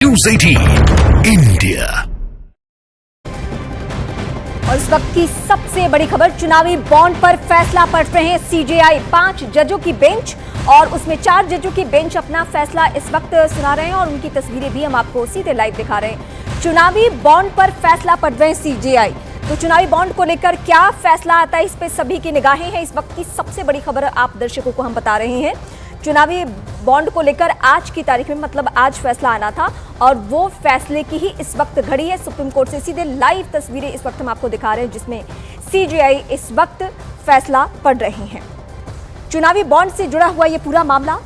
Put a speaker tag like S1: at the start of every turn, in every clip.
S1: News 18 India.
S2: और इस वक्त की सबसे बड़ी खबर, चुनावी बॉन्ड पर फैसला पढ़ रहे हैं सीजेआई। 5 जजों की बेंच और उसमें 4 जजों की बेंच अपना फैसला इस वक्त सुना रहे हैं और उनकी तस्वीरें भी हम आपको सीधे लाइव दिखा रहे हैं। चुनावी बॉन्ड पर फैसला पढ़ रहे हैं सीजेआई। तो चुनावी बॉन्ड को लेकर क्या फैसला आता है, इस पे सभी की निगाहें हैं। इस वक्त की सबसे बड़ी खबर आप दर्शकों को हम बता रहे हैं। चुनावी बॉन्ड को लेकर आज की तारीख में, मतलब आज फैसला आना था और वो फैसले की ही इस वक्त घड़ी है। सुप्रीम कोर्ट से सीधे लाइव तस्वीरें इस वक्त हम आपको दिखा रहे हैं, जिसमें सीजेआई इस वक्त फैसला पढ़ रहे हैं। चुनावी बॉन्ड से जुड़ा हुआ ये पूरा मामला,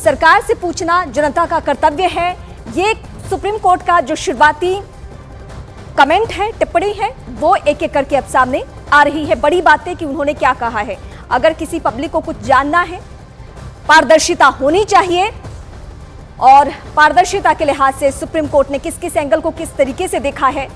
S2: सरकार से पूछना जनता का कर्तव्य है। ये सुप्रीम कोर्ट का जो शुरुआती कमेंट है, टिप्पणी है, वो एक एक करके अब सामने आ रही है। बड़ी बात है कि उन्होंने क्या कहा है। अगर किसी पब्लिक को कुछ जानना है, पारदर्शिता होनी चाहिए और पारदर्शिता के लिहाज से सुप्रीम कोर्ट ने किस किस एंगल को किस तरीके से देखा है,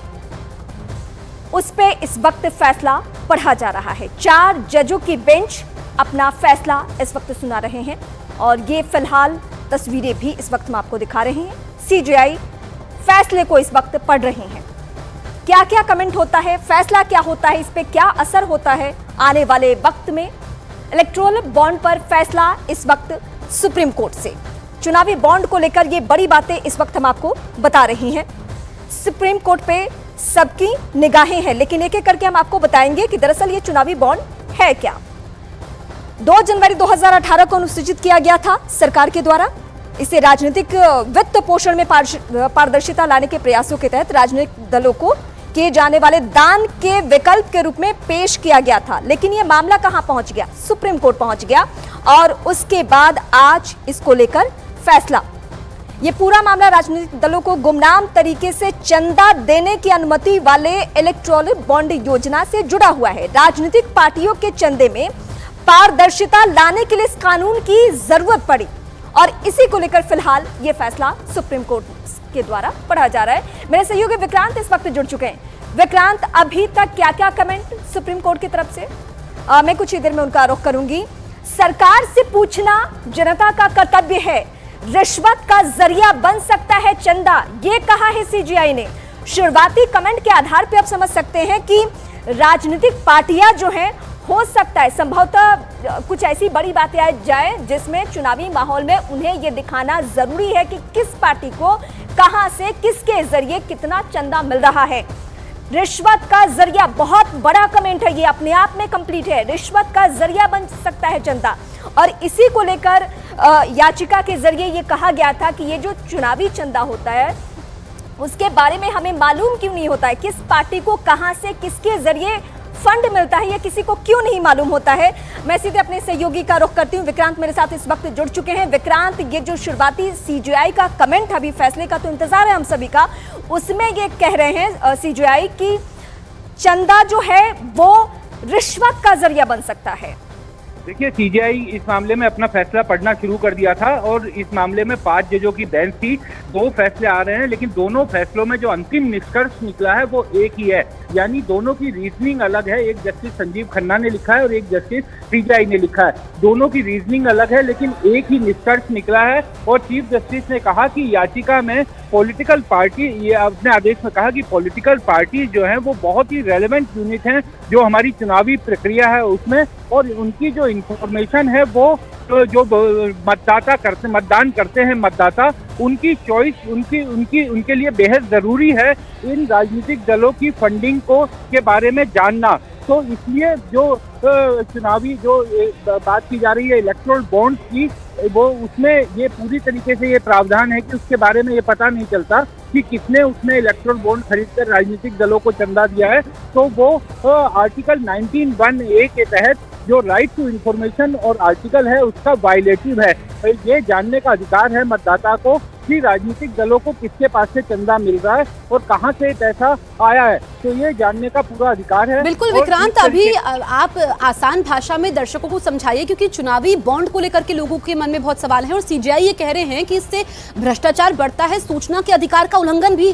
S2: उस पे इस वक्त फैसला पढ़ा जा रहा है। 4 जजों की बेंच अपना फैसला इस वक्त सुना रहे हैं और ये फिलहाल तस्वीरें भी इस वक्त हम आपको दिखा रहे हैं। सीजेआई फैसले को इस वक्त पढ़ रहे हैं। क्या क्या कमेंट होता है, फैसला क्या होता है, इस पे क्या असर होता है आने वाले वक्त में। इलेक्टोरल बॉन्ड पर फैसला इस वक्त सुप्रीम कोर्ट से। चुनावी बॉन्ड को लेकर ये बड़ी बातें इस वक्त हम आपको बता रही हैं। सुप्रीम कोर्ट पे सबकी निगाहें हैं, लेकिन एक एक करके हम आपको बताएंगे कि दरअसल ये चुनावी बॉन्ड है क्या। 2 जनवरी 2018 को अनुसूचित किया गया था सरकार के द्वारा। इसे राजनीतिक वित्त पोषण में पारदर्शिता लाने के प्रयासों के तहत राजनीतिक दलों को किए जाने वाले दान के विकल्प के रूप में पेश किया गया था। लेकिन यह मामला कहां पहुंच गया, सुप्रीम कोर्ट पहुंच गया और उसके बाद आज इसको लेकर फैसला। यह पूरा मामला राजनीतिक दलों को गुमनाम तरीके से चंदा देने की अनुमति वाले इलेक्टोरल बॉन्ड योजना से जुड़ा हुआ है। राजनीतिक पार्टियों के चंदे में पारदर्शिता लाने के लिए इस कानून की जरूरत पड़ी और इसी को लेकर फिलहाल यह फैसला सुप्रीम कोर्ट के द्वारा पढ़ा जा रहा है। मेरे सहयोगी विक्रांत इस वक्त जुड़ चुके हैं। विक्रांत, अभी तक क्या क्या कमेंट सुप्रीम कोर्ट की तरफ से? मैं कुछ ही देर में उनका रुख करूंगी। सरकार से पूछना जनता का कर्तव्य है, रिश्वत का जरिया बन सकता है चंदा, ये कहा है सीजेआई ने। शुरुआती कमेंट के आधार पर आप समझ सकते हैं कि राजनीतिक पार्टियां जो हैं, हो सकता है संभवतः कुछ ऐसी बड़ी बातें आ जाए जिसमें चुनावी माहौल में उन्हें यह दिखाना जरूरी है कि किस पार्टी को कहां से किसके जरिए कितना चंदा मिल रहा है। रिश्वत का जरिया, बहुत बड़ा कमेंट है, ये अपने आप में कंप्लीट है। रिश्वत का जरिया बन सकता है चंदा और इसी को लेकर याचिका के जरिए ये कहा गया था कि ये जो चुनावी चंदा होता है उसके बारे में हमें मालूम क्यों नहीं होता है, किस पार्टी को कहां से किसके जरिए फंड मिलता है, या किसी को क्यों नहीं मालूम होता है। मैं सीधे अपने सहयोगी का रुख करती हूं। विक्रांत मेरे साथ इस वक्त जुड़ चुके हैं। विक्रांत, ये जो शुरुआती सीजेआई का कमेंट, अभी फैसले का तो इंतजार है हम सभी का, उसमें ये कह रहे हैं सीजेआई कि चंदा जो है वो रिश्वत का जरिया बन सकता है।
S3: देखिए, सीजेआई इस मामले में अपना फैसला पढ़ना शुरू कर दिया था और इस मामले में 5 जजों की बेंच थी। 2 फैसले आ रहे हैं, लेकिन दोनों फैसलों में जो अंतिम निष्कर्ष निकला है वो एक ही है, यानी दोनों की रीजनिंग अलग है। एक जस्टिस संजीव खन्ना ने लिखा है और एक जस्टिस सीजेआई ने लिखा है। दोनों की रीजनिंग अलग है, लेकिन एक ही निष्कर्ष निकला है। और चीफ जस्टिस ने कहा कि याचिका में पॉलिटिकल पार्टी, ये अपने आदेश में कहा कि पॉलिटिकल पार्टी जो है वो बहुत ही रेलेवेंट यूनिट हैं जो हमारी चुनावी प्रक्रिया है उसमें, और उनकी जो इंफॉर्मेशन है वो जो मतदान करते हैं मतदाता, उनकी चॉइस उनके लिए बेहद जरूरी है इन राजनीतिक दलों की फंडिंग के बारे में जानना। तो इसलिए जो चुनावी जो बात की जा रही है इलेक्टोरल बॉन्ड की, वो उसमें ये पूरी तरीके से ये प्रावधान है कि उसके बारे में ये पता नहीं चलता कि किसने उसमें इलेक्टोरल बॉन्ड खरीदकर राजनीतिक दलों को चंदा दिया है। तो वो आर्टिकल 19(1)(a) के तहत जो राइट टू इंफॉर्मेशन और आर्टिकल है उसका वायलेटिव है। ये जानने का अधिकार है मतदाता को कि राजनीतिक दलों को किसके पास से चंदा मिल रहा है और कहां से पैसा आया है, तो ये जानने का पूरा अधिकार है।
S4: बिल्कुल विक्रांत, अभी आप आसान भाषा में दर्शकों को समझाइए, क्योंकि चुनावी बॉन्ड को लेकर के लोगों के मन में बहुत सवाल है और सीजेआई ये कह रहे हैं कि इससे भ्रष्टाचार बढ़ता है, सूचना के अधिकार का उल्लंघन भी